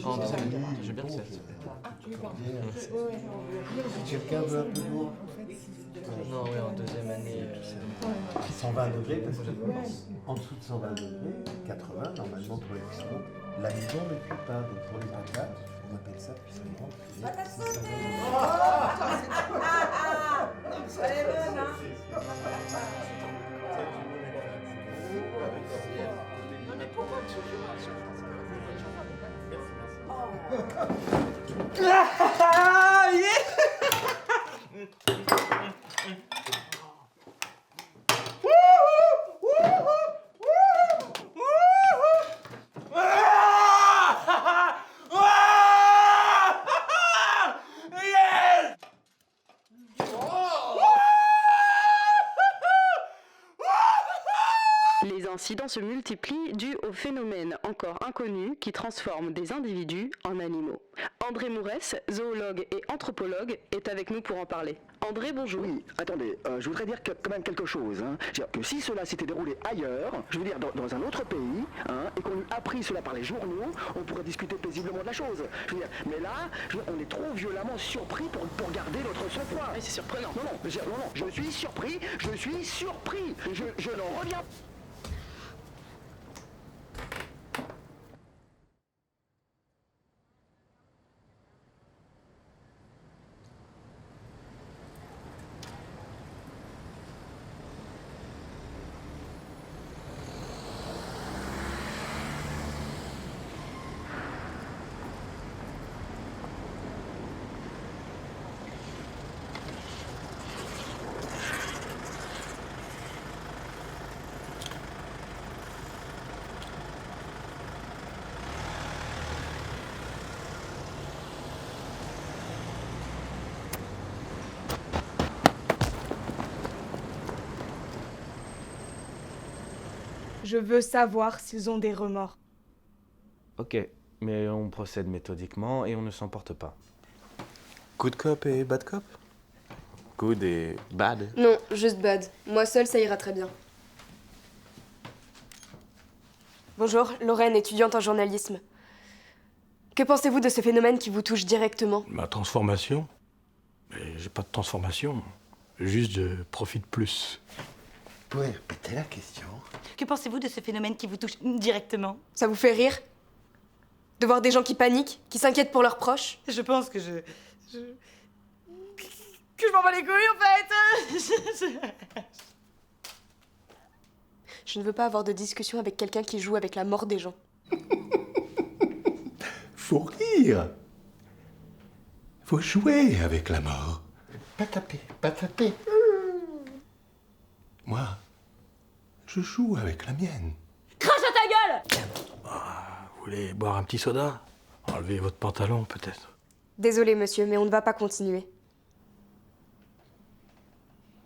En deuxième année, j'ai bien le 7. Quelqu'un veut un peu d'eau? Non, oui, en deuxième année. 120 degrés, parce que en dessous de 120 degrés, 80, normalement pour les cuisson, la maison ne cuit pas. Donc pour les patates, on appelle ça puissamment. Patate sautée. Elle est bonne, hein? Non mais pourquoi tu joues à chaque fois? Les incidents se multiplient dus au phénomène encore inconnu qui transforme des individus en animaux. André Mourès, zoologue et anthropologue, est avec nous pour en parler. André, bonjour. Oui, attendez, je voudrais dire quand même quelque chose. C'est-à-dire que si cela s'était déroulé ailleurs, je veux dire dans un autre pays, et qu'on eût appris cela par les journaux, on pourrait discuter paisiblement de la chose. Je veux dire, mais là, on est trop violemment surpris pour garder notre sang-froid. Oui, c'est surprenant. Non, je suis surpris, je n'en reviens pas. Je veux savoir s'ils ont des remords. Ok, mais on procède méthodiquement et on ne s'emporte pas. Good cop et bad cop? Good et bad? Non, juste bad. Moi seule, ça ira très bien. Bonjour, Lorraine, étudiante en journalisme. Que pensez-vous de ce phénomène qui vous touche directement? Ma transformation? Mais j'ai pas de transformation. Juste je profite plus. Vous pouvez répéter la question? Que pensez-vous de ce phénomène qui vous touche directement? Ça vous fait rire? De voir des gens qui paniquent, qui s'inquiètent pour leurs proches? Je pense que que je m'en bats les couilles en fait. Je ne veux pas avoir de discussion avec quelqu'un qui joue avec la mort des gens. Faut rire. Faut jouer avec la mort. Pas taper, pas taper. Moi, je joue avec la mienne. Crache à ta gueule! Vous voulez boire un petit soda? Enlevez votre pantalon peut-être. Désolé monsieur, mais on ne va pas continuer.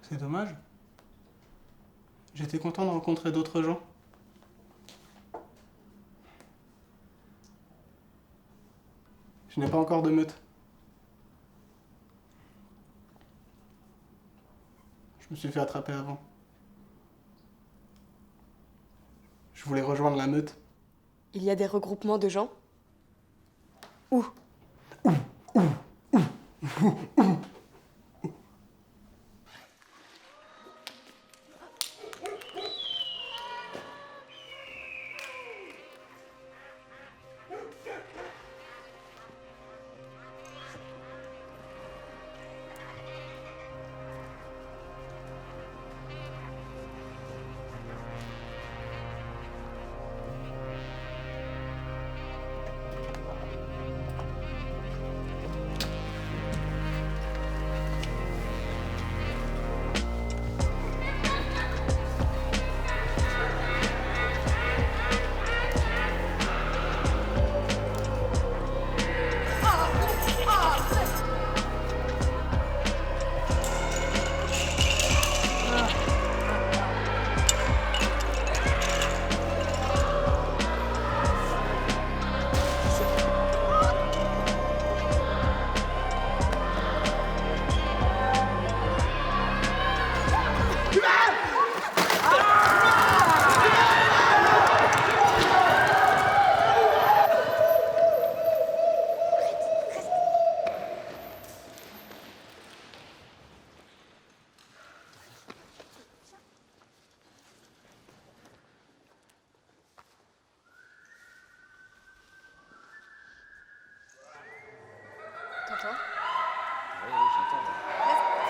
C'est dommage. J'étais content de rencontrer d'autres gens. Je n'ai pas encore de meute. Je me suis fait attraper avant. Je voulais rejoindre la meute. Il y a des regroupements de gens? Où?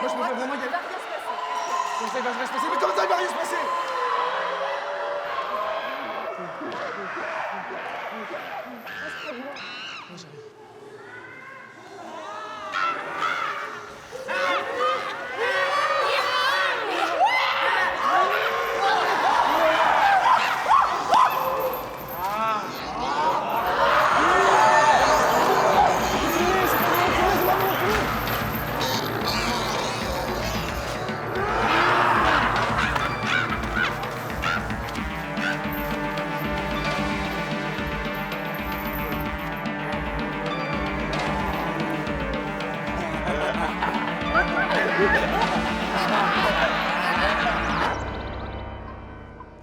Moi, je me fais vraiment gagner. Comment ça, il va rien se passer? Mais comment ça, il va rien se passer? Moi, j'arrive.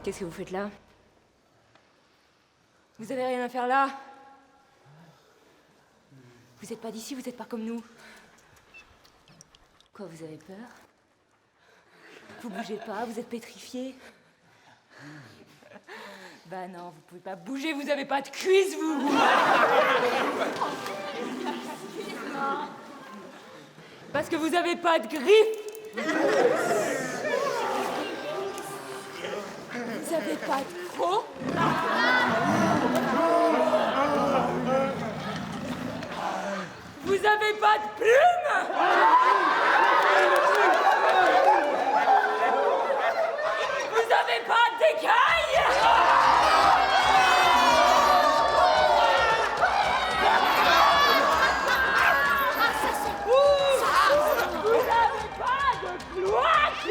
Qu'est-ce que vous faites là? Vous avez rien à faire là? Vous êtes pas d'ici, vous êtes pas comme nous. Quoi, vous avez peur? Vous bougez pas, vous êtes pétrifiés? Bah non, vous pouvez pas bouger, vous avez pas de cuisses, vous! Parce que vous avez pas de griffes! Vous avez pas de peau? Vous avez pas de plumes? Vous avez pas d'écailles? Vous avez pas de cloaque?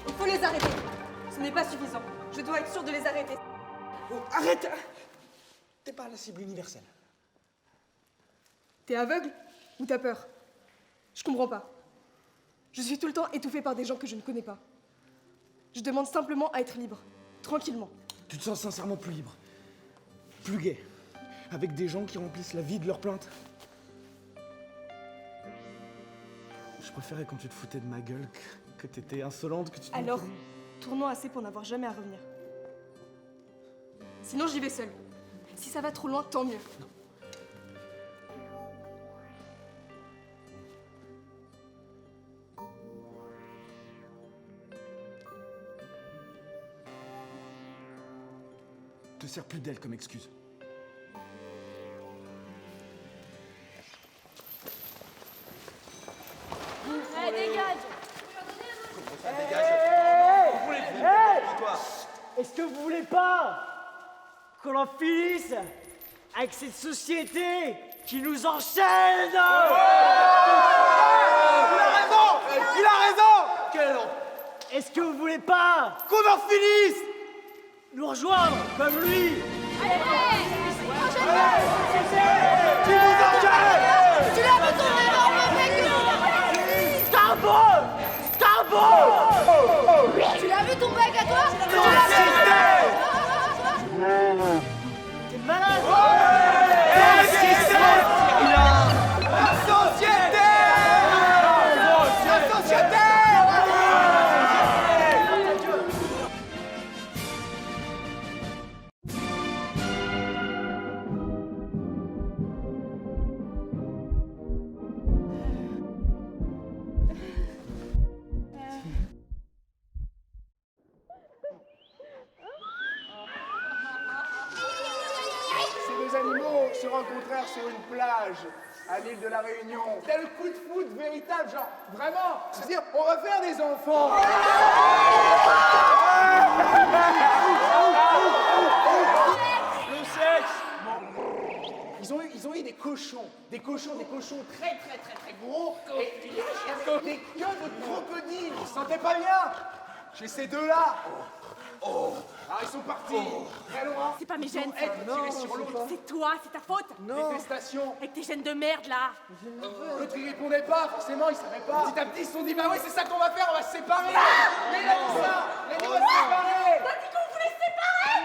Il faut les arrêter. Ce n'est pas suffisant. Je dois être sûre de les arrêter. Oh, arrête! T'es pas la cible universelle. T'es aveugle ou t'as peur? Je comprends pas. Je suis tout le temps étouffée par des gens que je ne connais pas. Je demande simplement à être libre, tranquillement. Tu te sens sincèrement plus libre, plus gai, avec des gens qui remplissent la vie de leurs plaintes. Je préférais quand tu te foutais de ma gueule, que t'étais insolente, que tu te... Alors, tournons assez pour n'avoir jamais à revenir. Sinon, j'y vais seule. Si ça va trop loin, tant mieux. Te sers plus d'elle comme excuse. Est-ce que vous voulez pas qu'on en finisse avec cette société qui nous enchaîne? Il a raison! Il a raison! Quel nom? Est-ce que vous voulez pas qu'on en finisse? Nous rejoindre comme lui? Tu nous enchaînes! Tu l'as vu ton énorme mec! Starbo! Starbo! Tu l'as vu ton mec à toi? T'es malade! La société! La société! Ces deux animaux se rencontrèrent sur une plage à l'île de la Réunion. C'était le coup de foot véritable, genre vraiment, c'est-à-dire on va faire des enfants. Le sexe. Bon. Ils ont eu des cochons très gros, et des queues de crocodile. Ils se sentaient pas bien chez ces deux-là. Alors ils sont partis très loin. C'est pas mes gènes, Ils ont été tirés sur l'autre. c'est toi, c'est ta faute. Détestation. Avec tes gènes de merde là. L'autre il répondait pas, forcément il savait pas. Petit à petit ils se sont dit bah oui c'est ça qu'on va faire, on va se séparer. Mais il a dit ça, il a dit on va se séparer. T'as dit qu'on voulait se séparer.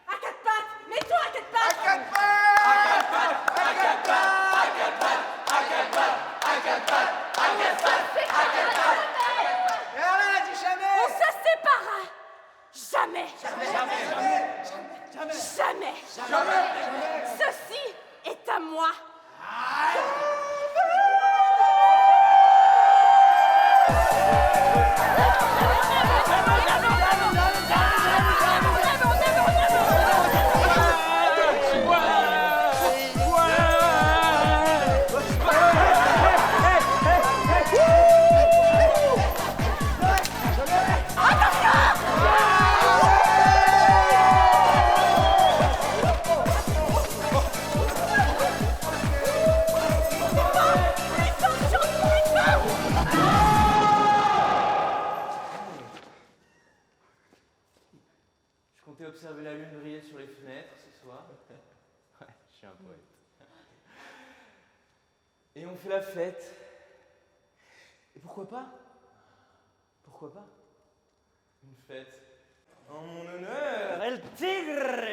À quatre pattes, mets-toi à quatre pattes. À quatre pattes. À quatre pattes. À quatre pattes. À quatre pattes. À quatre pattes. À quatre pattes. À quatre pattes. À quatre pattes. Et alors là elle a dit jamais. On se sépara. Jamais. Ceci est à moi. Je comptais observer la lune briller sur les fenêtres ce soir. Ouais, je suis un poète. Et on fait la fête. Et pourquoi pas? Pourquoi pas? Une fête en mon honneur. El Tigre.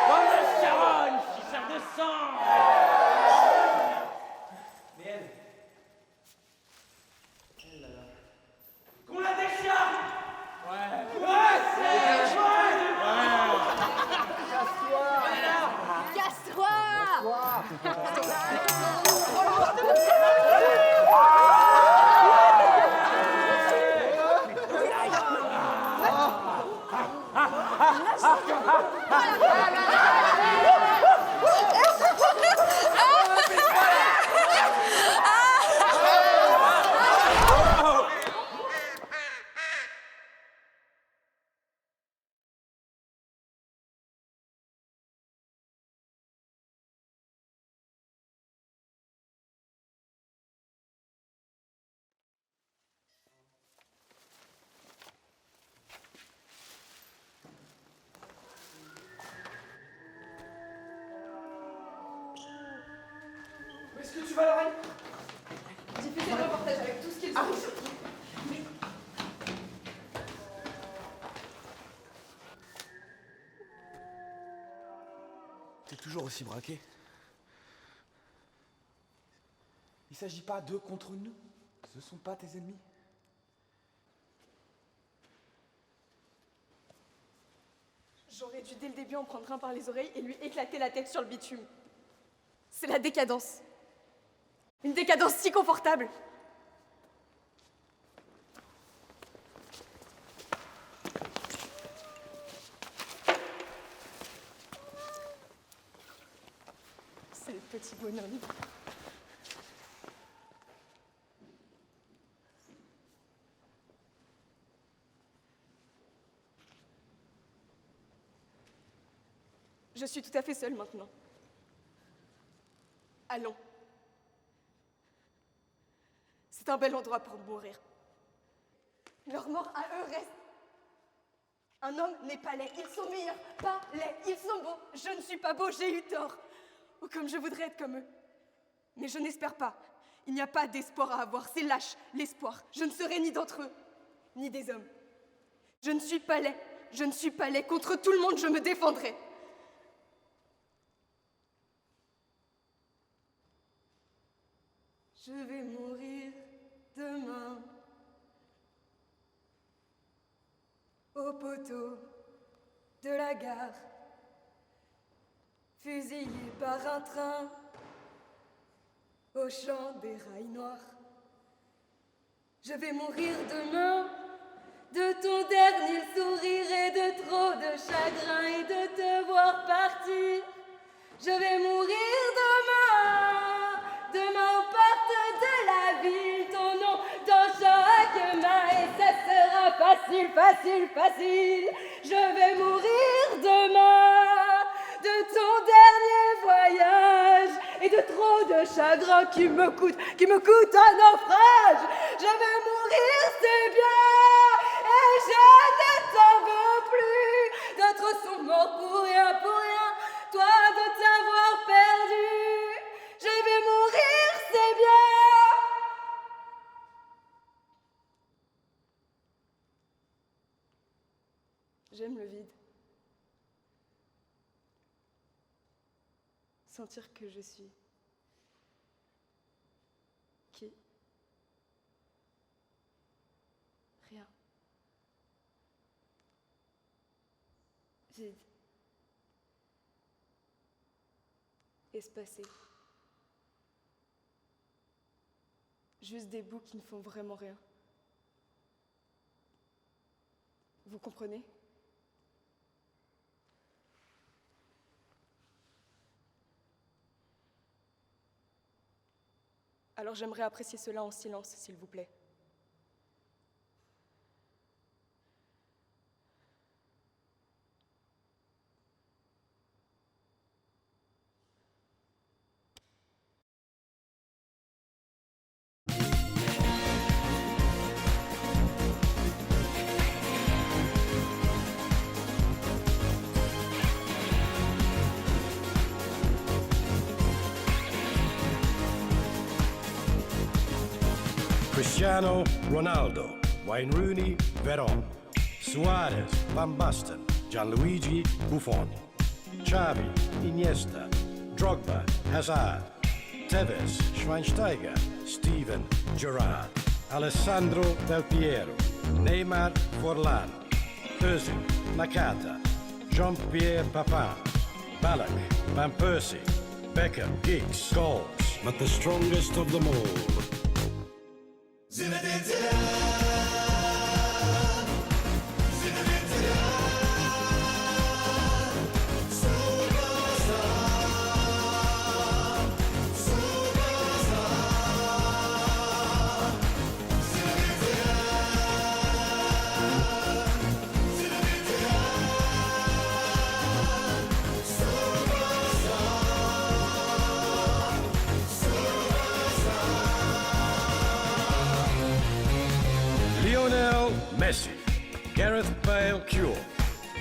Comme le Charonne, chasseur de sang. Mais elle, là là. Qu'on la déchire. Ouais. Où est-ce que tu vas, Lorraine? Diffuser le reportage avec tout ce qu'ils ont. T'es toujours aussi braqué. Il s'agit pas d'eux contre nous. Ce sont pas tes ennemis. J'aurais dû dès le début en prendre un par les oreilles et lui éclater la tête sur le bitume. C'est la décadence. Une décadence si confortable. C'est le petit bonhomme. Je suis tout à fait seule maintenant. Allons. C'est un bel endroit pour mourir. Leur mort à eux reste. Un homme n'est pas laid, ils sont meilleurs, pas laids, ils sont beaux. Je ne suis pas beau, j'ai eu tort. Ou comme je voudrais être comme eux. Mais je n'espère pas. Il n'y a pas d'espoir à avoir, c'est lâche, l'espoir. Je ne serai ni d'entre eux, ni des hommes. Je ne suis pas laid, je ne suis pas laid. Contre tout le monde, je me défendrai. Je vais mourir demain au poteau de la gare, fusillé par un train au champ des rails noirs. Je vais mourir demain de ton dernier sourire et de trop de chagrin et de te voir partir. Je vais mourir demain aux portes de la ville, ton nom dans chaque main et ça sera facile, facile, facile. Je vais mourir demain de ton dernier voyage et de trop de chagrin qui me coûte un naufrage. Je vais mourir, c'est bien, et je ne t'en veux plus. D'autres sont morts pour rien, toi de t'avoir perdu. Je vais mourir, c'est bien. J'aime le vide. Sentir que je suis qui? Rien. vide, espacé. Juste des bouts qui ne font vraiment rien. Vous comprenez? Alors j'aimerais apprécier cela en silence, s'il vous plaît. Cristiano Ronaldo, Wayne Rooney, Veron, Suarez, Van Basten, Gianluigi Buffon, Xavi, Iniesta, Drogba, Hazard, Tevez, Schweinsteiger, Steven Gerrard, Alessandro Del Piero, Neymar Forlan, Özil, Nakata, Jean-Pierre Papin, Ballack, Van Persie, Beckham, Giggs, Scholes, but the strongest of them all. Zinedine Zidane, Zinedine Zidane, superstar, superstar. Zinedine Zidane, Zinedine Zidane, superstar. Lionel Messi, Gareth Bale Cure,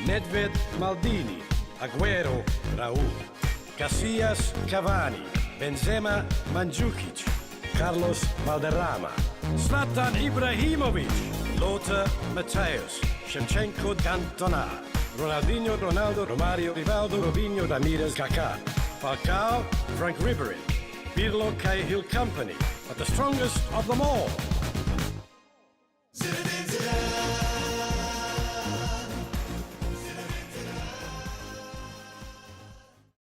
Nedved Maldini, Aguero Raúl, Casillas Cavani, Benzema Mandzukic, Carlos Valderrama, Zlatan Ibrahimovic, Lothar Matthäus, Shevchenko Cantona, Ronaldinho, Ronaldo, Romario, Rivaldo, Robinho, Ramirez, Kaká, Falcao, Frank Ribery, Pirlo, Cahill Company, but the strongest of them all.